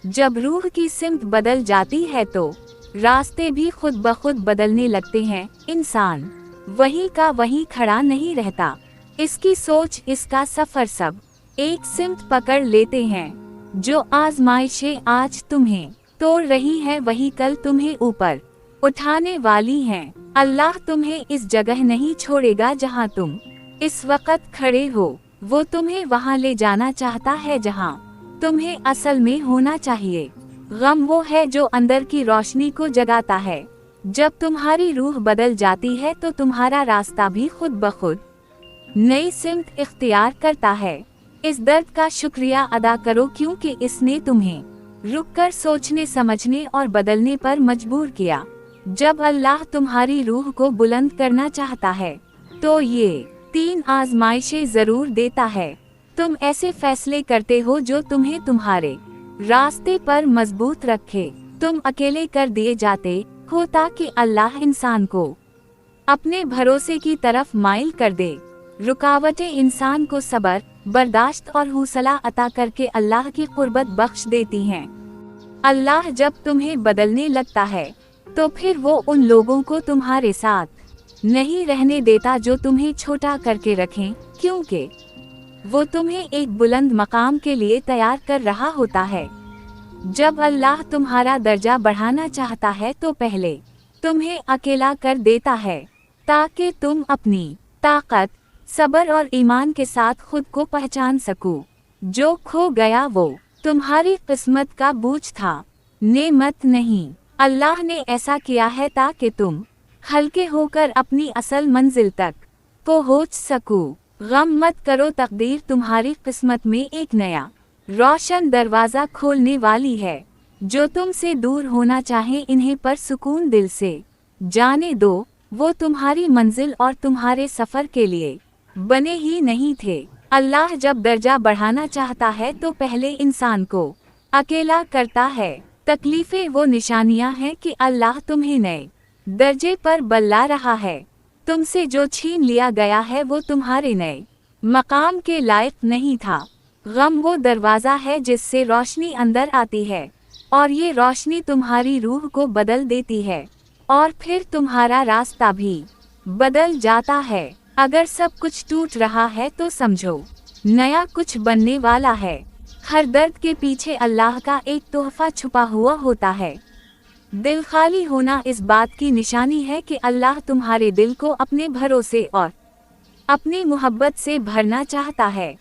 जब रूह की सिमत बदल जाती है तो रास्ते भी खुद ब खुद बदलने लगते हैं। इंसान वहीं का वहीं खड़ा नहीं रहता, इसकी सोच, इसका सफर सब एक सिमत पकड़ लेते हैं। जो आजमाइशें आज तुम्हें तोड़ रही है वही कल तुम्हें ऊपर उठाने वाली हैं। अल्लाह तुम्हें इस जगह नहीं छोड़ेगा जहां तुम इस वक्त खड़े हो, वो तुम्हें वहां ले जाना चाहता है जहां तुम्हें असल में होना चाहिए। गम वो है जो अंदर की रोशनी को जगाता है। जब तुम्हारी रूह बदल जाती है तो तुम्हारा रास्ता भी खुद ब खुद नई सिमत इख्तियार करता है। इस दर्द का शुक्रिया अदा करो क्योंकि इसने तुम्हें रुककर सोचने, समझने और बदलने पर मजबूर किया। जब अल्लाह तुम्हारी रूह को बुलंद करना चाहता है तो ये 3 आजमाइशें जरूर देता है। तुम ऐसे फैसले करते हो जो तुम्हें तुम्हारे रास्ते पर मजबूत रखे। तुम अकेले कर दिए जाते हो ताकि अल्लाह इंसान को अपने भरोसे की तरफ माइल कर दे। रुकावटें इंसान को सब्र, बर्दाश्त और हौसला अता करके अल्लाह की कुर्बत बख्श देती हैं। अल्लाह जब तुम्हें बदलने लगता है तो फिर वो उन लोगों को तुम्हारे साथ नहीं रहने देता जो तुम्हें छोटा करके रखें, क्योंकि वो तुम्हें एक बुलंद मकाम के लिए तैयार कर रहा होता है। जब अल्लाह तुम्हारा दर्जा बढ़ाना चाहता है तो पहले तुम्हें अकेला कर देता है ताकि तुम अपनी ताकत, सब्र और ईमान के साथ खुद को पहचान सको। जो खो गया वो तुम्हारी किस्मत का बोझ था, नेमत नहीं। अल्लाह ने ऐसा किया है ताकि तुम हल्के होकर अपनी असल मंजिल तक पहुंच सको। गम मत करो, तकदीर तुम्हारी किस्मत में एक नया रोशन दरवाजा खोलने वाली है। जो तुमसे दूर होना चाहे इन्हें पर सुकून दिल से जाने दो, वो तुम्हारी मंजिल और तुम्हारे सफर के लिए बने ही नहीं थे। अल्लाह जब दर्जा बढ़ाना चाहता है तो पहले इंसान को अकेला करता है। तकलीफें वो निशानियां हैं कि अल्लाह तुम्हें नए दर्जे पर बल्ला रहा है। तुमसे जो छीन लिया गया है वो तुम्हारे नए मकाम के लायक नहीं था। गम वो दरवाज़ा है जिससे रोशनी अंदर आती है और ये रोशनी तुम्हारी रूह को बदल देती है और फिर तुम्हारा रास्ता भी बदल जाता है। अगर सब कुछ टूट रहा है तो समझो नया कुछ बनने वाला है। हर दर्द के पीछे अल्लाह का एक तोहफा छुपा हुआ होता है। दिल खाली होना इस बात की निशानी है कि अल्लाह तुम्हारे दिल को अपने भरोसे और अपनी मोहब्बत से भरना चाहता है।